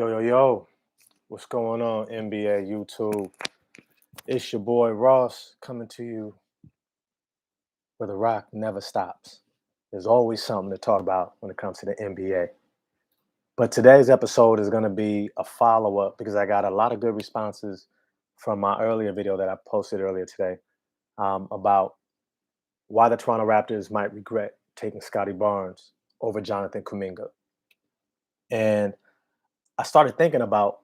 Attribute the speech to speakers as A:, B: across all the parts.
A: Yo, yo, yo, what's going on, NBA, YouTube? It's your boy Ross coming to you where the rock never stops. There's always something to talk about when it comes to the NBA. But today's episode is going to be a follow up because I got a lot of good responses from my earlier video that I posted earlier today about why the Toronto Raptors might regret taking Scottie Barnes over Jonathan Kuminga. And I started thinking about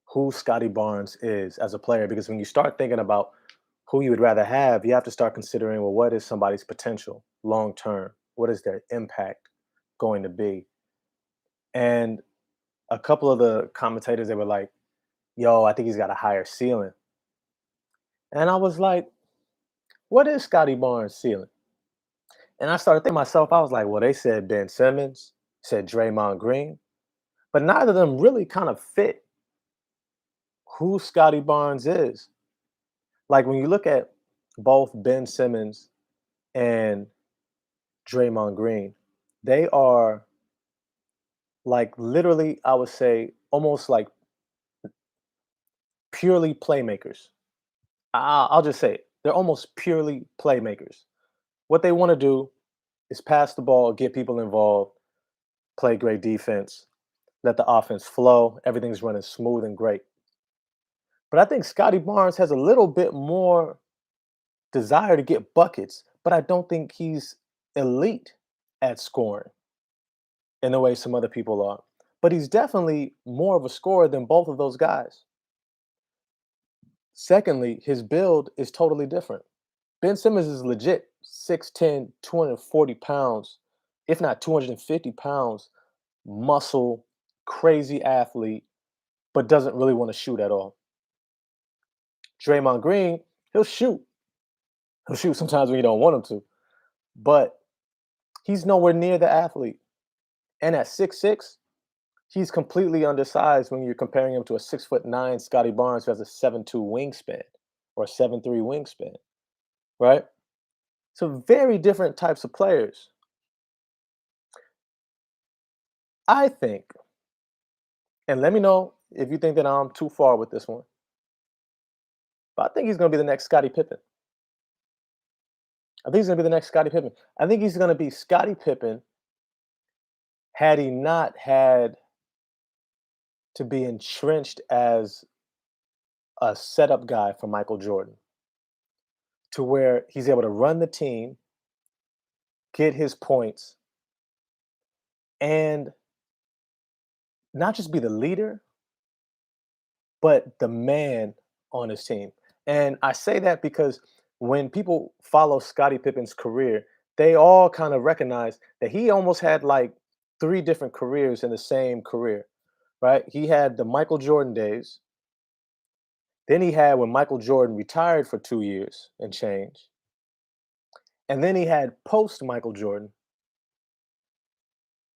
A: who Scottie Barnes is as a player because when you start thinking about who you would rather have, you have to start considering, well, what is somebody's potential long term? What is their impact going to be? And a couple of the commentators, they were like, yo, I think he's got a higher ceiling. And I was like, what is Scottie Barnes' ceiling? And I started thinking to myself, I was like, well, they said Ben Simmons, said Draymond Green, but neither of them really kind of fit who Scottie Barnes is. Like when you look at both Ben Simmons and Draymond Green, they are like literally, I would say, almost like purely playmakers. I'll just say it. They're almost purely playmakers. What they want to do is pass the ball, get people involved, play great defense, let the offense flow. Everything's running smooth and great. But I think Scottie Barnes has a little bit more desire to get buckets, but I don't think he's elite at scoring in the way some other people are. But he's definitely more of a scorer than both of those guys. Secondly, his build is totally different. Ben Simmons is legit 6'10, 240 pounds, if not 250 pounds, muscle, crazy athlete, but doesn't really want to shoot at all. Draymond Green, he'll shoot. He'll shoot sometimes when you don't want him to, but he's nowhere near the athlete. And at 6'6, he's completely undersized when you're comparing him to a 6'9" Scottie Barnes who has a 7'2" wingspan or a 7'3" wingspan, right? So very different types of players. I think, and let me know if you think that I'm too far with this one, but I think he's going to be the next Scottie Pippen. I think he's going to be the next Scottie Pippen. I think he's going to be Scottie Pippen had he not had to be entrenched as a setup guy for Michael Jordan, to where he's able to run the team, get his points, and not just be the leader, but the man on his team. And I say that because when people follow Scottie Pippen's career, they all kind of recognize that he almost had like three different careers in the same career, right? He had the Michael Jordan days. Then he had when Michael Jordan retired for 2 years and change. And then he had post Michael Jordan,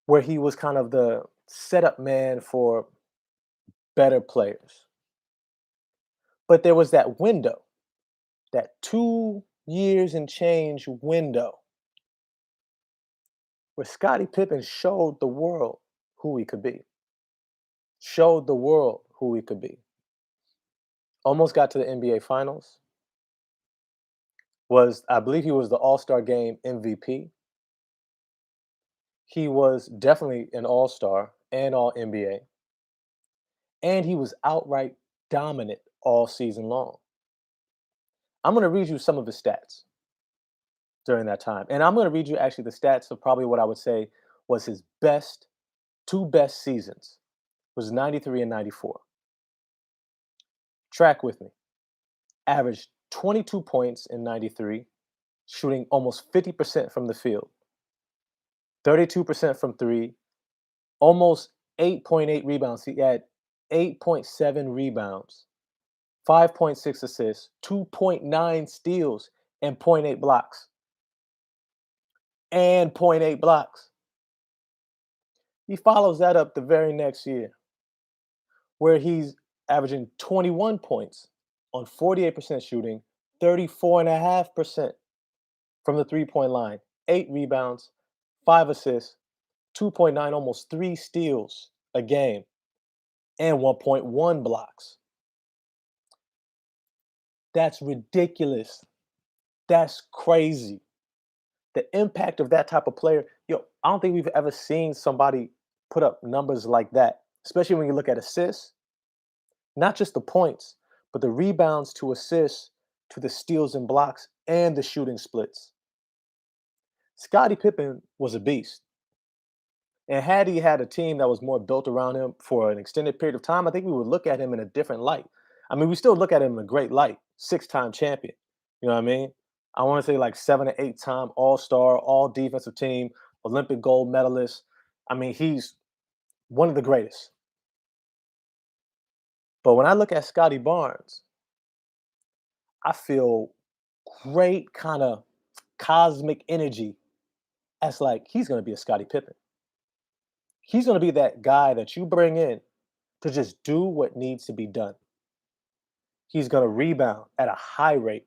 A: where he was kind of the setup man for better players. But there was that window, that 2 years and change window, where Scottie Pippen showed the world who he could be. Showed the world who he could be. Almost got to the NBA Finals. I believe he was the All-Star Game MVP. He was definitely an All-Star and All NBA. And he was outright dominant all season long. I'm going to read you some of his stats during that time. And I'm going to read you actually the stats of probably what I would say was his two best seasons was 93 and 94. Track with me. Averaged 22 points in 93, shooting almost 50% from the field, 32% from three, almost 8.8 rebounds. He had 8.7 rebounds, 5.6 assists, 2.9 steals, and zero point 0.8 blocks. And 0.8 blocks. He follows that up the very next year, where he's averaging 21 points on 48% shooting, 34.5% from the 3-point line, 8 rebounds, 5 assists, 2.9, almost 3 steals a game. and 1.1 blocks. That's ridiculous. That's crazy. The impact of that type of player, I don't think we've ever seen somebody put up numbers like that, especially when you look at assists, not just the points, but the rebounds to assists, to the steals and blocks, and the shooting splits. Scottie Pippen was a beast. And had he had a team that was more built around him for an extended period of time, I think we would look at him in a different light. I mean, we still look at him in a great light, 6-time champion. You know what I mean? I want to say like 7 or 8-time All Star, All Defensive Team, Olympic gold medalist. I mean, he's one of the greatest. But when I look at Scottie Barnes, I feel great kind of cosmic energy as like he's going to be a Scottie Pippen. He's going to be that guy that you bring in to just do what needs to be done. He's going to rebound at a high rate.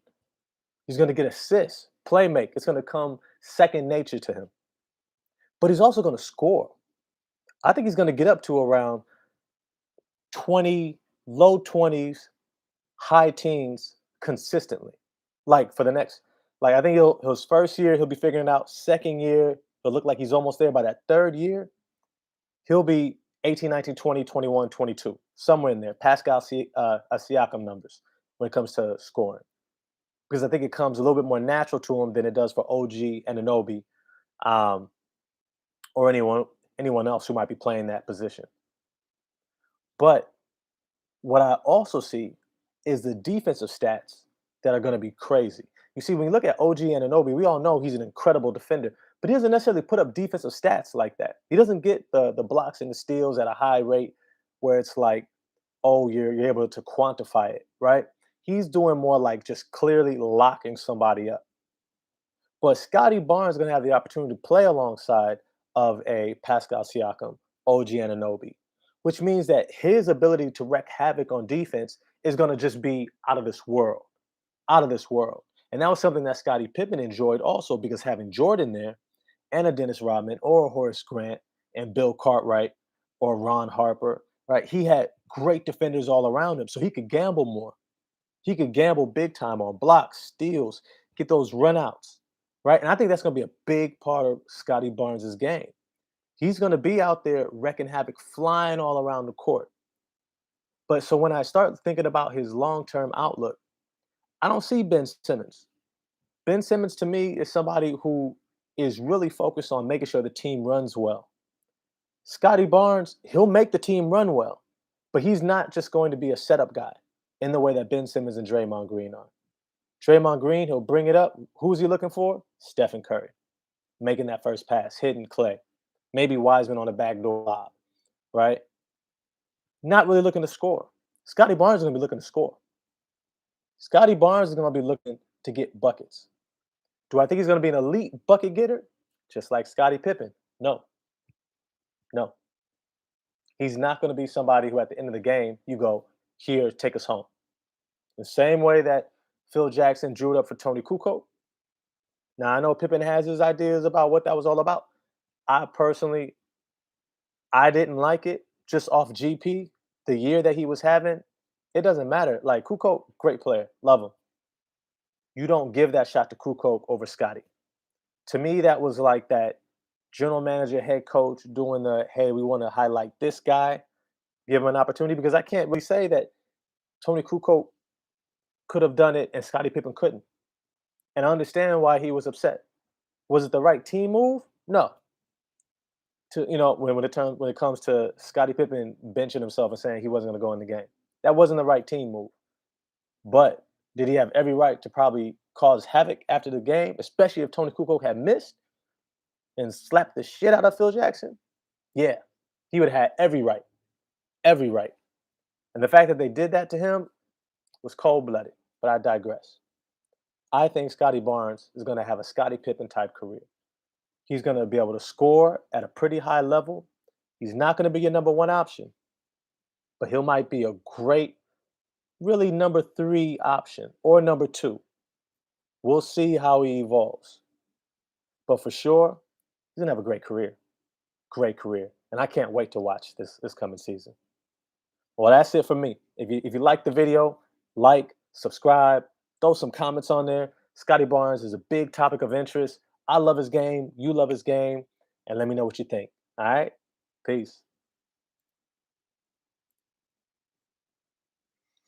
A: He's going to get assists, play make. It's going to come second nature to him. But he's also going to score. I think he's going to get up to around 20, low 20s, high teens consistently. Like for the next, like I think his first year, he'll be figuring it out. Second year, he'll look like he's almost there. By that third year, he'll be 18, 19, 20, 21, 22, somewhere in there. Siakam numbers when it comes to scoring. Because I think it comes a little bit more natural to him than it does for OG and Anobi, um, or anyone else who might be playing that position. But what I also see is the defensive stats that are going to be crazy. You see, when you look at OG and Anobi, we all know he's an incredible defender, but he doesn't necessarily put up defensive stats like that. He doesn't get the blocks and the steals at a high rate where it's like, oh, you're able to quantify it, right? He's doing more like just clearly locking somebody up. But Scottie Barnes is going to have the opportunity to play alongside of a Pascal Siakam, OG Anunoby, which means that his ability to wreak havoc on defense is going to just be out of this world, out of this world. And that was something that Scottie Pippen enjoyed also because having Jordan there and a Dennis Rodman or a Horace Grant and Bill Cartwright or Ron Harper, right? He had great defenders all around him, so he could gamble more. He could gamble big time on blocks, steals, get those runouts, right? And I think that's going to be a big part of Scottie Barnes' game. He's going to be out there wrecking havoc, flying all around the court. But so when I start thinking about his long term outlook, I don't see Ben Simmons. Ben Simmons to me is somebody who is really focused on making sure the team runs well. Scottie Barnes, he'll make the team run well, but he's not just going to be a setup guy in the way that Ben Simmons and Draymond Green are. Draymond Green, he'll bring it up. Who's he looking for? Stephen Curry, making that first pass, hitting Clay, maybe Wiseman on a backdoor lob, right? Not really looking to score. Scottie Barnes is going to be looking to score. Scottie Barnes is going to be looking to get buckets. Do I think he's going to be an elite bucket getter? Just like Scottie Pippen? No, no. He's not going to be somebody who, at the end of the game, you go, here, take us home. The same way that Phil Jackson drew it up for Tony Kukoc. Now, I know Pippen has his ideas about what that was all about. I personally, I didn't like it just off GP, the year that he was having. It doesn't matter. Like, Kukoc, great player. Love him. You don't give that shot to Kukoc over Scotty. To me, that was like that general manager, head coach doing the, hey, we want to highlight this guy, give him an opportunity, because I can't really say that Tony Kukoc could have done it and Scottie Pippen couldn't. And I understand why he was upset. Was it the right team move? No. When it comes to Scottie Pippen benching himself and saying he wasn't going to go in the game, that wasn't the right team move. But did he have every right to probably cause havoc after the game, especially if Tony Kukoc had missed and slapped the shit out of Phil Jackson? Yeah, he would have had every right, every right. And the fact that they did that to him was cold blooded. But I digress. I think Scottie Barnes is going to have a Scottie Pippen type career. He's going to be able to score at a pretty high level. He's not going to be your number one option, but he might be a great, really number three option or number two. We'll see how he evolves. But for sure, he's going to have a great career. Great career. And I can't wait to watch this coming season. Well, that's it for me. If you like the video, like, subscribe, throw some comments on there. Scottie Barnes is a big topic of interest. I love his game. You love his game. And let me know what you think. All right? Peace.